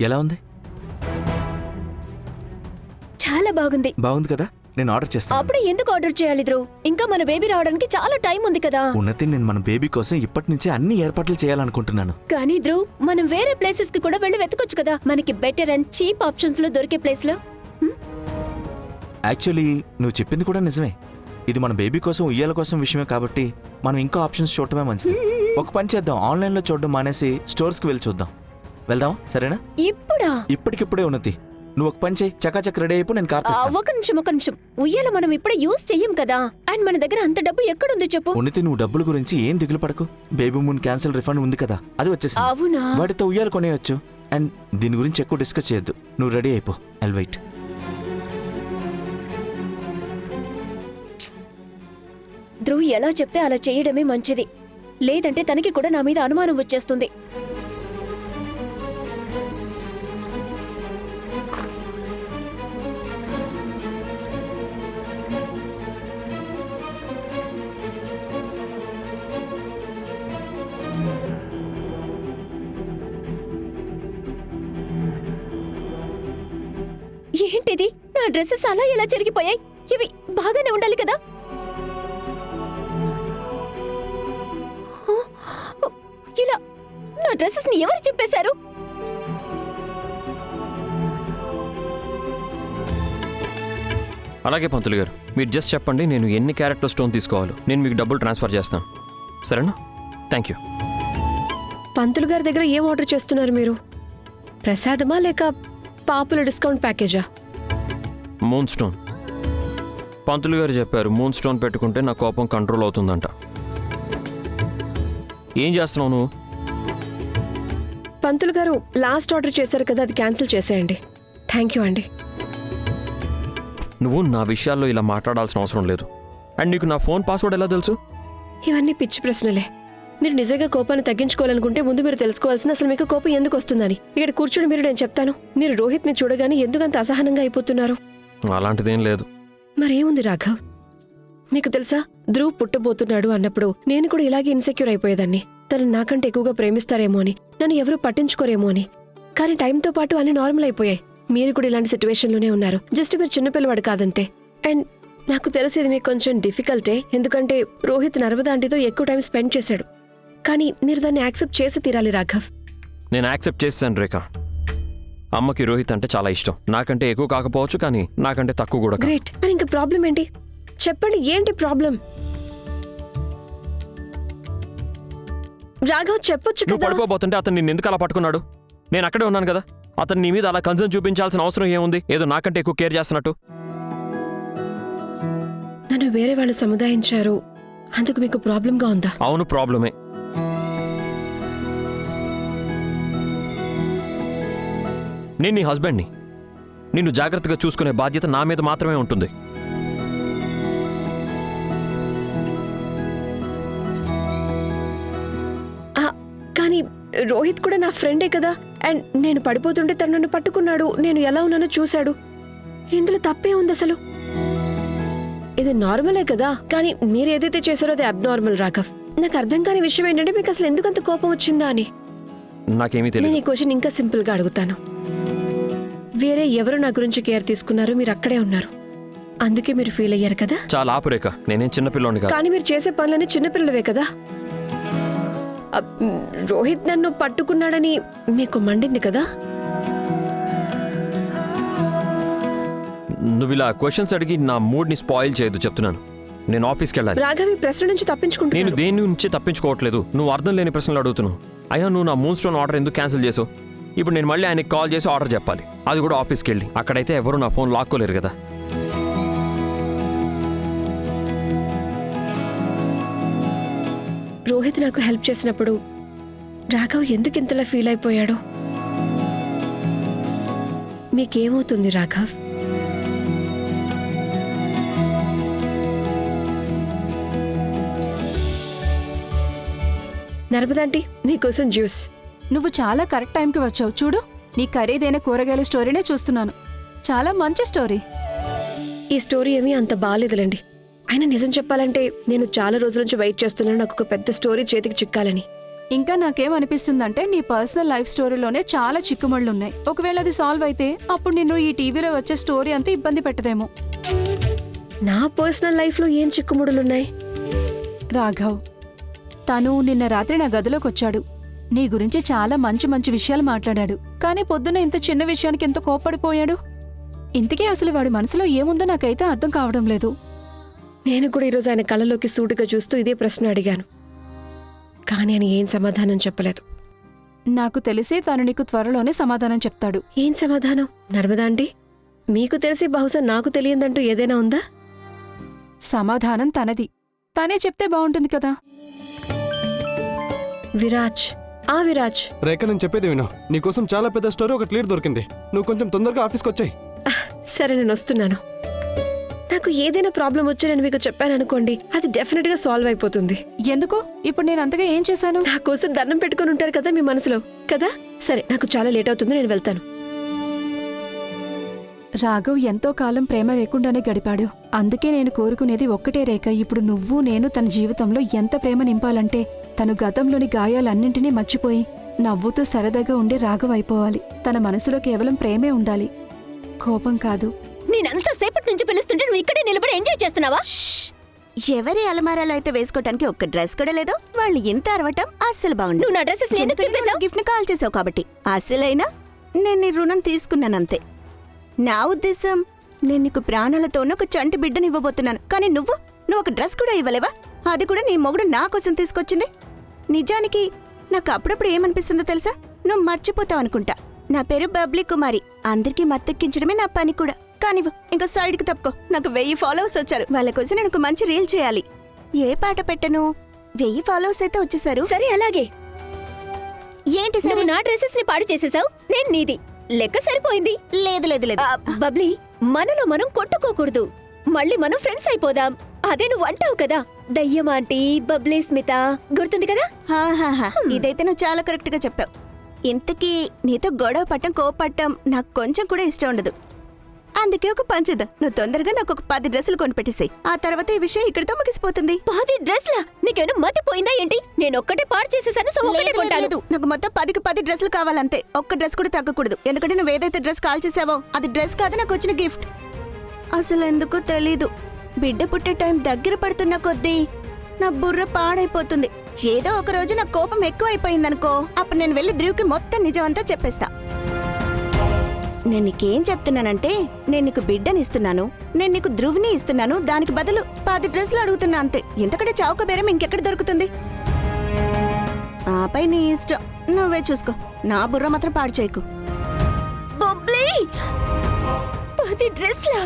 ఎలా ఉంది? చాలా బాగుంది. బాగుంది కదా, నేను ఆర్డర్ చేస్తాను. అప్పుడే ఎందుకు ఆర్డర్ చేయాలి ధ్రువ్? ఇంకా మన బేబీ రావడానికి చాలా టైం ఉంది కదా. ఉన్నతి, నేను మన బేబీ కోసం ఇప్పటి నుంచే అన్ని ఏర్పాట్లు చేయాలనుకుంటున్నాను. కానీ ధ్రువ్, మనం వేరే ప్లేసెస్ కి కూడా వెళ్ళి వెతకొచ్చు కదా, మనకి బెటర్ అండ్ చీప్ ఆప్షన్స్ లో దొరికే ప్లేస్ లో. యాక్చువల్లీ నువ్వు చెప్పింది కూడా నిజమే. ఇది మన బేబీ కోసం, ఉయ్యాల కోసం విషయమే కాబట్టి మనం ఇంకా ఆప్షన్స్ చూడటమే మంచిది. ఒక పని చేద్దాం, ఆన్లైన్ లో చూడడం మానేసి స్టోర్స్ కి వెళ్ళి చూద్దాం. వెళ్దాం, సరేనా? ఇప్పుడా? ఇప్పటికిప్పుడే ఉన్నతి. నువ్వు ఒక పని చేయి, చకాచక్ రెడీ అయిపో, నేను కార్ తెస్తాను. ఒక నిమిషం. ఉయ్యాల మనం ఇప్పుడే యూజ్ చెయ్యం కదా, అండ్ మన దగ్గర అంత డబ్బు ఎక్కడుంది చెప్పు. ఉన్నతి, నువ్వు డబ్బుల గురించి ఏం దిగులు పడకు. బేబీ మూన్ క్యాన్సిల్ రిఫండ్ ఉంది కదా, అది వచ్చేసింది. అవునా? వాటితో ఉయ్యాల కొనేయచ్చు. అండ్ దీని గురించి ఎక్కువ డిస్కస్ చేయొద్దు. నువ్వు రెడీ అయిపో, ఐల్ వెయిట్. ధ్రువ్ ఎలా చెప్తే అలా చేయడమే మంచిది, లేదంటే తనకి కూడా నా మీద అనుమానం వచ్చేస్తుంది. ఏంటిది? నా డ్రెస్సెస్ అలా ఎలా జరిగిపోయాయి? ఇవి బాగానే ఉండాలి కదా. ఇలా నా డ్రెస్సెస్ ని ఎవరు చింపేశారు? అలాగే పంతులు గారు, మీరు జస్ట్ చెప్పండి నేను ఎన్ని క్యారెక్టర్ స్టోన్ తీసుకోవాలో, నేను మీకు డబ్బులు ట్రాన్స్ఫర్ చేస్తాను. సరేనా? Thank you. పంతులు గారి దగ్గర ఏం ఆర్డర్ చేస్తున్నారు మీరు? ప్రసాదమా లేక పాపుల డిస్కౌంట్ ప్యాకేజా? Moon stone. పంతులు గారు చెప్పారు మూన్ స్టోన్ పెట్టుకుంటే నా కోపం కంట్రోల్ అవుతుందంట. ఏం చేస్తున్నావు నువ్వు? పంతులు గారు లాస్ట్ ఆర్డర్ చేశారు కదా, అది క్యాన్సిల్ చేసేయండి. థ్యాంక్ యూ అండి. నువ్వు నా విషయాల్లో ఇలా మాట్లాడాల్సిన అవసరం లేదు. అండ్ నీకు నా ఫోన్ పాస్వర్డ్ ఎలా తెలుసు? ఇవన్నీ పిచ్చి ప్రశ్నలే. మీరు నిజంగా కోపాన్ని తగ్గించుకోవాలనుకుంటే ముందు మీరు తెలుసుకోవాల్సిన అసలు మీకు కోపం ఎందుకు వస్తుందని. ఇక్కడ కూర్చొని మీరు, నేను చెప్తాను. మీరు రోహిత్ని చూడగానే ఎందుకంత అసహనంగా అయిపోతున్నారు? అలాంటిదేం లేదు. మరేముంది రాఘవ్, మీకు తెలుసా, ధ్రువ్ పుట్టబోతున్నాడు అన్నప్పుడు నేను కూడా ఇలాగే ఇన్సెక్యూర్ అయిపోయేదాన్ని. తను నాకంటే ఎక్కువగా ప్రేమిస్తారేమో అని, నన్ను ఎవరూ పట్టించుకోరేమో అని. కానీ టైంతో పాటు అన్ని నార్మల్ అయిపోయాయి. మీరు కూడా ఇలాంటి సిచ్యువేషన్లోనే ఉన్నారు. జస్ట్ మీరు చిన్నపిల్లవాడు కాదంతే. అండ్ నాకు తెలిసేది మీకు కొంచెం డిఫికల్టే, ఎందుకంటే రోహిత్ నర్మదా ఆంటీతో ఎక్కువ టైం స్పెండ్ చేశాడు. కానీ మీరు దాన్ని యాక్సెప్ట్ చేసి తీరాలి రాఘవ్. నేను యాక్సెప్ట్ చేశాను రేఖ. అమ్మకి రోహిత్ అంటే చాలా ఇష్టం. నాకంటే ఎక్కువ కాకపోవచ్చు, కానీ నాకంటే తక్కువ కూడా. గ్రేట్. మరి ఇంకా ప్రాబ్లం ఏంటి? చెప్పండి, ఏంటి ప్రాబ్లం? రాఘవ్ చెప్పొచ్చు నువ్వు కదా. పడిపోబోతుంటే అతను నిన్ను ఎందుకు అలా పట్టుకున్నాడు? నేను అక్కడే ఉన్నాను కదా. అతను నీ మీద అలా కన్సర్న్ చూపించాల్సిన అవసరం ఏముంది? ఏదో నాకంటే ఎక్కువ కేర్ చేస్తున్నట్టు. నన్ను వేరే వాళ్ళు సముదాయించారు, అందుకు మీకు ప్రాబ్లంగా ఉందా? అవును, ప్రాబ్లమే. నేను నీ హస్బెండ్ని. నిన్ను జాగ్రత్తగా చూసుకునే బాధ్యత నా మీద మాత్రమే ఉంటుంది. కానీ రోహిత్ కూడా నా ఫ్రెండే కదా. అండ్ నేను పడిపోతుంటే తను నన్ను పట్టుకున్నాడు, నేను ఎలా ఉన్నానో చూశాడు. ఇందులో తప్పే ఉంది అసలు? ఇది నార్మలే కదా. కానీ మీరు ఏదైతే చేశారో అది అబ్నార్మల్ రాఘవ్. నాకు అర్థం కాని విషయం ఏంటంటే మీకు అసలు ఎందుకంత కోపం వచ్చిందా అని. నాకేమీ నేను తెలియదు. ఈ క్వశ్చన్ ఇంకా సింపుల్ గా అడుగుతాను. వేరే ఎవరు నా గురించి కేర్ తీసుకున్నారు, మీరు అక్కడే ఉన్నారు, అందుకే మీరు ఫీల్ అయ్యారు కదా. చాలా ఆపురేఖ, నేనేం చిన్నపిల్లోని కాదు. కానీ మీరు చేసే పనులన్నీ చిన్నపిల్లలవే కదా. రోహిత్ నన్ను పట్టుకున్నాడని మీకు మండింది కదా. నువ్వు ఇలా క్వశ్చన్స్ అడిగి నా మూడ్ని స్పాయిల్ చేయొద్దు, చెప్తున్నాను. నేను ఆఫీస్కి వెళ్ళాలి. రాఘవ్ ఈ ప్రశ్న నుంచి నేను తప్పించుకుంటున్నాను. దేని నుంచి తప్పించుకోవట్లేదు. నువ్వు అర్థం లేని ప్రశ్నలు అడుగుతున్నావు. అయినా నువ్వు నా మూన్ స్టోన్ ఆర్డర్ ఎందుకు క్యాన్సిల్ చేసావు? ఇప్పుడు నేను మళ్ళీ ఆయనకి కాల్ చేసి ఆర్డర్ చెప్పాలి, అది కూడా ఆఫీస్కి వెళ్ళి. అక్కడైతే ఎవరు నా ఫోన్ లాక్కోలేరు కదా. రోహిత్ నాకు హెల్ప్ చేసినప్పుడు రాఘవ్ ఎందుకు ఇంతలా ఫీల్ అయిపోయాడు? మీకేమవుతుంది రాఘవ్? నర్మదాంటీ, మీకోసం జ్యూస్. నువ్వు చాలా కరెక్ట్ టైంకి వచ్చావు. చూడు, నీ ఖరీదైన కూరగాయల స్టోరీనే చూస్తున్నాను. చాలా మంచి స్టోరీ. ఈ స్టోరీ ఏమీ అంత బాగాలేదులేండి. అయినా నిజం చెప్పాలంటే నేను చాలా రోజుల నుంచి వెయిట్ చేస్తున్నాను నాకు ఒక పెద్ద స్టోరీ చేతికి చిక్కాలని. ఇంకా నాకేమనిపిస్తుందంటే నీ పర్సనల్ లైఫ్ స్టోరీలోనే చాలా చిక్కుముళ్ళున్నాయి. ఒకవేళ అది సాల్వ్ అయితే అప్పుడు నిన్ను ఈ టీవీలో వచ్చే స్టోరీ అంతా ఇబ్బంది పెట్టదేమో. నా పర్సనల్ లైఫ్లో ఏం చిక్కుముడులున్నాయి? రాఘవ్, తను నిన్న రాత్రి నా గదిలోకి వచ్చాడు. నీ గురించి చాలా మంచి మంచి విషయాలు మాట్లాడాడు. కానీ పొద్దున్న ఇంత చిన్న విషయానికి ఎంత కోప్పడిపోయాడు. ఇంతకీ అసలు వాడి మనసులో ఏముందో నాకైతే అర్థం కావడం లేదు. నేను కూడా ఈరోజు ఆయన కళ్ళలోకి సూటిగా చూస్తూ ఇదే ప్రశ్న అడిగాను, కానీ ఆయన ఏం సమాధానం చెప్పలేదు. నాకు తెలిసి తను నీకు త్వరలోనే సమాధానం చెప్తాడు. ఏం సమాధానం? నర్మదా ఆంటీ, మీకు తెలిసి బహుశా నాకు తెలియదంటూ ఏదైనా ఉందా? సమాధానం తనది. తనే చెప్తే బాగుంటుంది కదా. విరాజ్, విరాజ్. రేఖ, నేను చెప్పేది విను. నీకోసం చాలా పెద్ద స్టోరీ ఒకటి లీడ్ దొరికింది. నువ్వు కొంచెం తొందరగా ఆఫీస్కి వచ్చాయి. సరే, నేను వస్తున్నాను. నాకు ఏదైనా ప్రాబ్లం వచ్చి నేను మీకు చెప్పాను అనుకోండి, అది డెఫినెట్ గా సాల్వ్ అయిపోతుంది. ఎందుకు? ఇప్పుడు నేను అంతగా ఏం చేశాను? నా కోసం దండం పెట్టుకుని ఉంటారు కదా మీ మనసులో, కదా? సరే, నాకు చాలా లేట్ అవుతుంది, నేను వెళ్తాను. రాఘవ్ ఎంతో కాలం ప్రేమ లేకుండానే గడిపాడు. అందుకే నేను కోరుకునేది ఒక్కటే రేఖ. ఇప్పుడు నువ్వు నేను తన జీవితంలో ఎంత ప్రేమ నింపాలంటే తను గతంలోని గాయాలన్నింటినీ మర్చిపోయి నవ్వుతూ సరదాగా ఉండే రాఘవ్ అయిపోవాలి. తన మనసులో కేవలం ప్రేమే ఉండాలి, కోపం కాదు. నేనంత సేపటి నుంచి పిలుస్తుంటే నువ్వు ఇక్కడే నిలబడి ఎంజాయ్ చేస్తున్నావా? ఎవరి అలమారాలో అయితే వేసుకోవటానికి ఒక్క డ్రెస్ కూడా లేదో వాళ్ళు ఇంత అరవటం అస్సలు బాగుండు. నువ్వు నా డ్రెస్సెస్ ఎందుకు చెప్పేశావు? గిఫ్ట్ ని కాల్ చేసావు కాబట్టి అసలైనా నేను నీ రుణం తీసుకున్నానంతే. నా ఉద్దేశం, నేను నీకు ప్రాణాలతోనే ఒక చంటి బిడ్డని ఇవ్వబోతున్నాను. కానీ నువ్వు ఒక డ్రెస్ కూడా ఇవ్వలేవా? అది కూడా నీ మొగుడు నా కోసం తీసుకొచ్చింది. నిజానికి నాకు అప్పుడప్పుడు ఏమనిపిస్తుందో తెలుసా? నువ్వు మర్చిపోతావు అనుకుంటా. నా పేరు బబ్లీ కుమారి. అందరికీ మత్తెక్కించడమే నా పని కూడా. కానివ్వు, ఇంకా సైడ్కి తప్పుకో. నాకు 1000 ఫాలోవర్స్ వచ్చారు. వాళ్ళ కోసం నేను ఒక మంచి రీల్ చేయాలి. ఏ పాట పెట్టను? 1000 ఫాలోవర్స్ అయితే వచ్చేసారు. సరే, అలాగే. ఏంటి సరే? నువ్వు నా డ్రెస్సెస్ ని పాడు చేసేసావు, నేను నీది. లెక్క సరిపోయింది. లేదు లేదు లేదు. బబ్లీ, మనలో మనం కొట్టుకోకూడదు. మళ్ళీ మనం ఫ్రెండ్స్ అయిపోదాం. అదే నువ్వు అంటావు కదా, దయ్యం ఆంటీ, బబ్లీ, స్మిత, గుర్తుంది కదా? హాహాహా, ఇదైతే నువ్వు చాలా కరెక్ట్ గా చెప్పావు. ఇంతకీ నీతో గొడవ పట్టం, కోపట్టం నాకు కొంచెం కూడా ఇష్టం ఉండదు. అందుకే ఒక పంచేద్దాం. నువ్వు తొందరగా నాకు ఒక 10 డ్రెస్సులు కొనిపెట్టేసాయి. ఆ తర్వాత ఈ విషయం ఇక్కడితో ముగిసిపోతుంది. 10 డ్రెస్లా? నీకేమైనా మతిపోయిందా ఏంటి? నేను ఒక్కటే పాడు చేసేసాను, సో ఒక్కటే లేదు, కొంటాను. లేదు, నాకు మొత్తం 10కి 10 డ్రెస్సులు కావాలంతే. ఒక్క డ్రెస్ కూడా తగ్గకూడదు. ఎందుకంటే నువ్వు ఏదైతే డ్రెస్ కాల్ చేసావో అది డ్రెస్ కాదు, నాకు వచ్చిన గిఫ్ట్. అసలు ఎందుకో తెలీదు, బిడ్డ పుట్టే టైం దగ్గర పడుతున్న కొద్దీ నా బుర్ర పాడైపోతుంది. ఏదో ఒక రోజు నా కోపం ఎక్కువైపోయిందనుకో, అప్పుడు నేను వెళ్ళి ధ్రువ్కి మొత్తం నిజం అంతా చెప్పేస్తా. నేను నీకేం చెప్తున్నానంటే, నేను నీకు బిడ్డనిస్తున్నాను, నేను నీకు ధ్రువ్ని ఇస్తున్నాను. దానికి బదులు 10 డ్రెస్సులు అడుగుతున్నా అంతే. ఇంతకంటే చౌక బేరం ఇంకెక్కడ దొరుకుతుంది? ఆపై నీ ఇష్టం, నువ్వే చూసుకో. నా బుర్ర మాత్రం పాడు చేయకు. బబ్లీ, 10 డ్రెస్లా?